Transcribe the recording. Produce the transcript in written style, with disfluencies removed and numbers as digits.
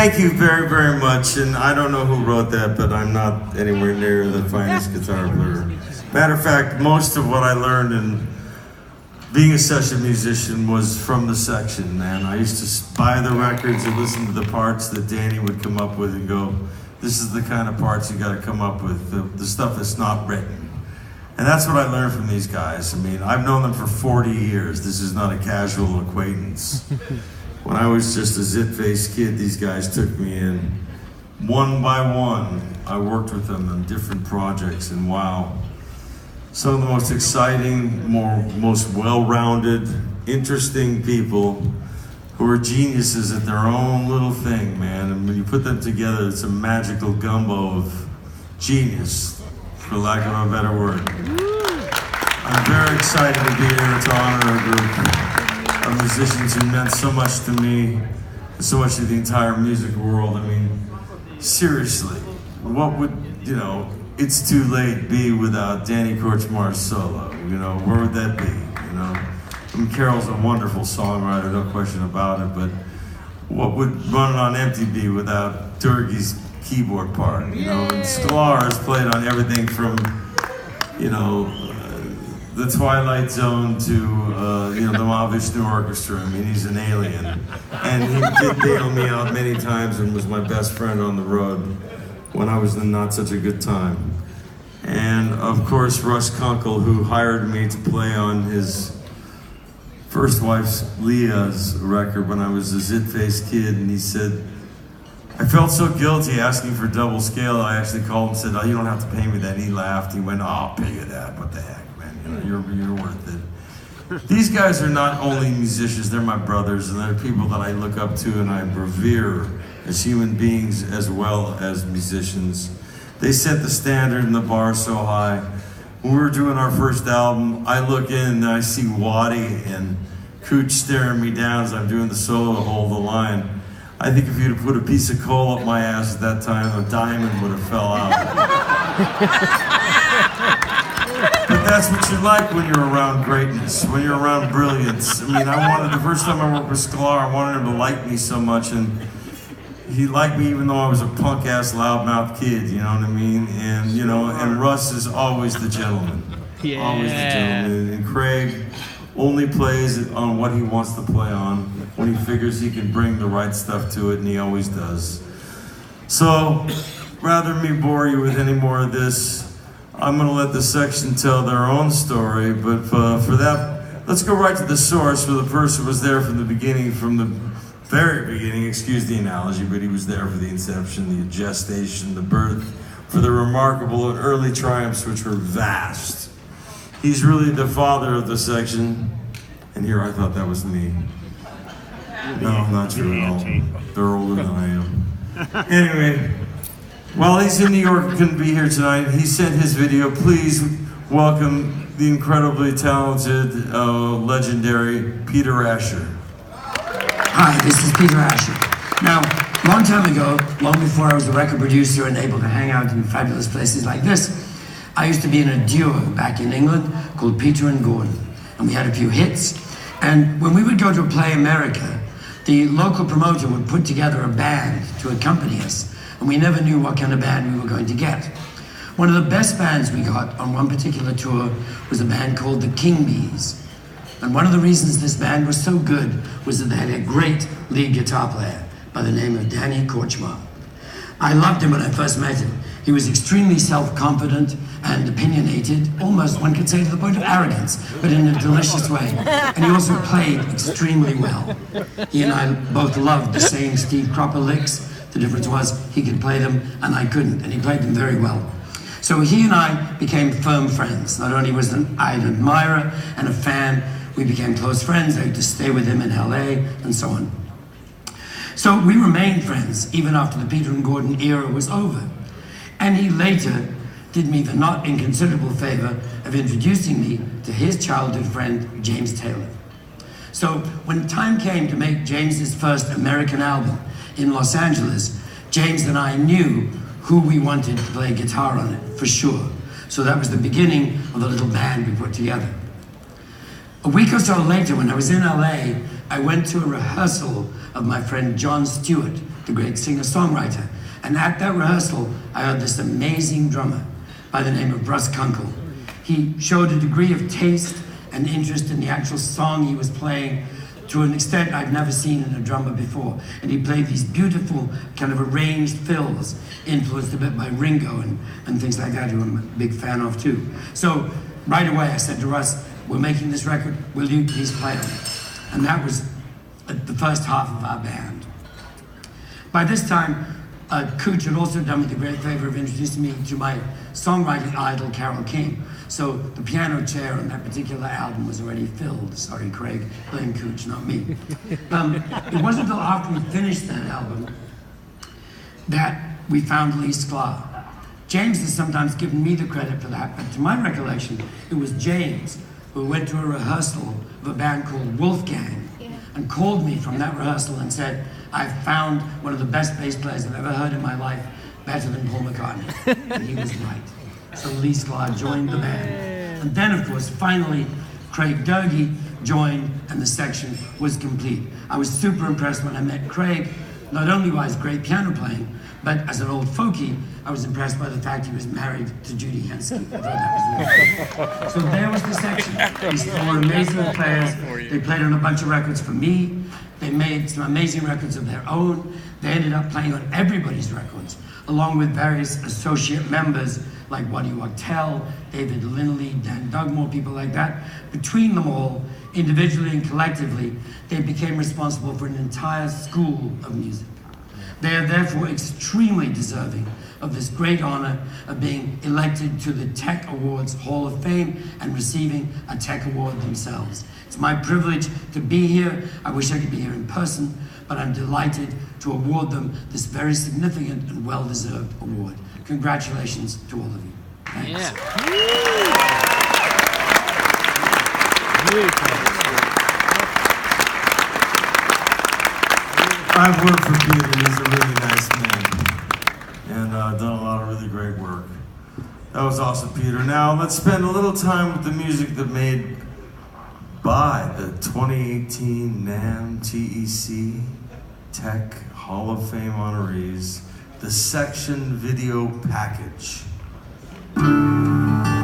Thank you very, very much. And I don't know who wrote that, but I'm not anywhere near the finest guitar player. Matter of fact, most of what I learned in being a session musician was from the section, man. I used to buy the records and listen to the parts that Danny would come up with and go, this is the kind of parts you gotta come up with, the stuff that's not written. And that's what I learned from these guys. I mean, I've known them for 40 years. This is not a casual acquaintance. When I was just a zit-faced kid, these guys took me in. One by one, I worked with them on different projects, and wow. Some of the most exciting, most well-rounded, interesting people who are geniuses at their own little thing, man. And when you put them together, it's a magical gumbo of genius, for lack of a better word. I'm very excited to be here to honor a group of musicians who meant so much to me, so much to the entire music world. I mean, seriously, what would, It's Too Late be without Danny Kortchmar's solo? Where would that be? I mean, Carol's a wonderful songwriter, no question about it, but what would Run It On Empty be without Doerge's keyboard part? And Sklar has played on everything from, the Twilight Zone to, the Mahavishnu Orchestra. I mean, he's an alien. And he did bail me out many times and was my best friend on the road when I was in not such a good time. And of course, Russ Kunkel, who hired me to play on his first wife's Leah's record when I was a zit-faced kid, and he said, I felt so guilty asking for double scale. I actually called and said, oh, you don't have to pay me that. And he laughed. He went, oh, I'll pay you that. What the heck, man? You're worth it. These guys are not only musicians, they're my brothers, and they're people that I look up to and I revere as human beings as well as musicians. They set the standard and the bar so high. When we were doing our first album, I look in and I see Waddy and Kootch staring me down as I'm doing the solo to hold the line. I think if you'd have put a piece of coal up my ass at that time, a diamond would have fell out. But that's what you like when you're around greatness, when you're around brilliance. I mean, the first time I worked with Sklar, I wanted him to like me so much, and he liked me even though I was a punk-ass, loudmouth kid, you know what I mean? And, and Russ is always the gentleman. Yeah. Always the gentleman. And Craig only plays on what he wants to play on, when he figures he can bring the right stuff to it, and he always does. So, rather than me bore you with any more of this, I'm gonna let the section tell their own story, but for that, let's go right to the source, where the person was there from the beginning, from the very beginning, excuse the analogy, but he was there for the inception, the gestation, the birth, for the remarkable and early triumphs, which were vast. He's really the father of the section, and here I thought that was me. No, not true at all. They're older than I am. Anyway, while he's in New York and couldn't be here tonight, he sent his video. Please welcome the incredibly talented, legendary Peter Asher. Hi, this is Peter Asher. Now, long time ago, long before I was a record producer and able to hang out in fabulous places like this, I used to be in a duo back in England called Peter and Gordon. And we had a few hits. And when we would go to play America, the local promoter would put together a band to accompany us. And we never knew what kind of band we were going to get. One of the best bands we got on one particular tour was a band called the King Bees. And one of the reasons this band was so good was that they had a great lead guitar player by the name of Danny Kortchmar. I loved him when I first met him. He was extremely self-confident and opinionated, almost one could say to the point of arrogance, but in a delicious way. And he also played extremely well. He and I both loved the same Steve Cropper licks. The difference was he could play them and I couldn't, and he played them very well. So he and I became firm friends. Not only was I an admirer and a fan, we became close friends. I used to stay with him in LA and so on. So we remained friends even after the Peter and Gordon era was over. And he later did me the not inconsiderable favor of introducing me to his childhood friend, James Taylor. So when time came to make James's first American album in Los Angeles, James and I knew who we wanted to play guitar on it, for sure. So that was the beginning of the little band we put together. A week or so later, when I was in LA I went to a rehearsal of my friend John Stewart, the great singer-songwriter. And at that rehearsal, I heard this amazing drummer by the name of Russ Kunkel. He showed a degree of taste and interest in the actual song he was playing to an extent I'd never seen in a drummer before. And he played these beautiful kind of arranged fills, influenced a bit by Ringo and things like that, who I'm a big fan of too. So right away I said to Russ, we're making this record, will you please play on it? And that was the first half of our band. By this time, Kootch had also done me the great favor of introducing me to my songwriting idol, Carole King. So the piano chair on that particular album was already filled. Sorry, Craig, blame Kootch, not me. It wasn't until after we finished that album that we found Lee Sklar. James has sometimes given me the credit for that, but to my recollection, it was James who went to a rehearsal of a band called Wolfgang and called me from that rehearsal and said, I've found one of the best bass players I've ever heard in my life, better than Paul McCartney. And he was right. So Lee Sklar joined the band. And then, of course, finally, Craig Doerge joined and the section was complete. I was super impressed when I met Craig, not only by his great piano playing, but as an old folkie, I was impressed by the fact he was married to Judy Henske. I thought that was really cool. So there was the section. These four amazing players. They played on a bunch of records for me. They made some amazing records of their own. They ended up playing on everybody's records, along with various associate members like Waddy Wachtel, David Lindley, Dan Dugmore, people like that. Between them all, individually and collectively, they became responsible for an entire school of music. They are therefore extremely deserving of this great honor of being elected to the TEC Awards Hall of Fame and receiving a TEC Award themselves. It's my privilege to be here. I wish I could be here in person, but I'm delighted to award them this very significant and well-deserved award. Congratulations to all of you. Thanks. Yeah. I've worked for Peter. He's a really nice man, and done a lot of really great work. That was awesome, Peter. Now let's spend a little time with the music that made by the 2018 NAMM TEC TEC Hall of Fame honorees, the section video package.